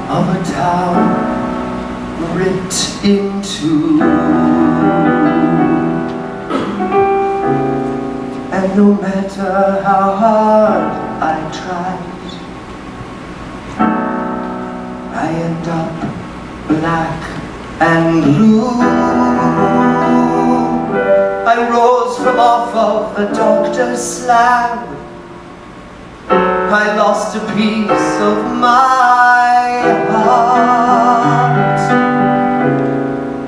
of a town ripped in two, and no matter how hard I tried, I end up black and blue. I rose from off of the doctor's slab. I lost a piece of my heart.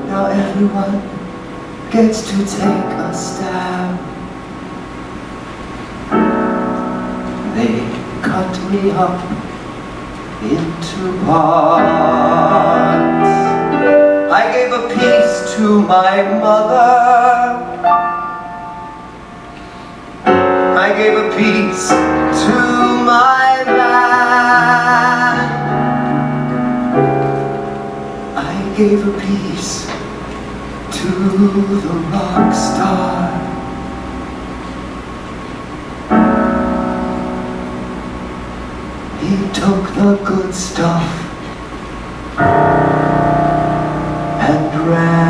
Now everyone gets to take a stab. They cut me up into parts. I gave a piece to my mother. I gave a piece to my man. I gave a piece to the rock star. He took the good stuff and ran.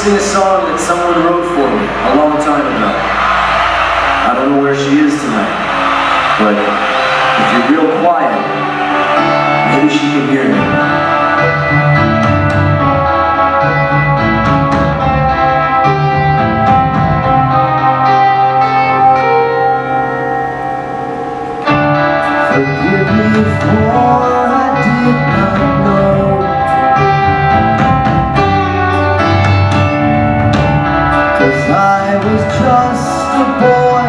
sing a song that someone wrote for me a long time ago. I don't know where she is tonight, but if you're real quiet, maybe she can hear me. Forgive me for I did not know. 'Cause I was just a boy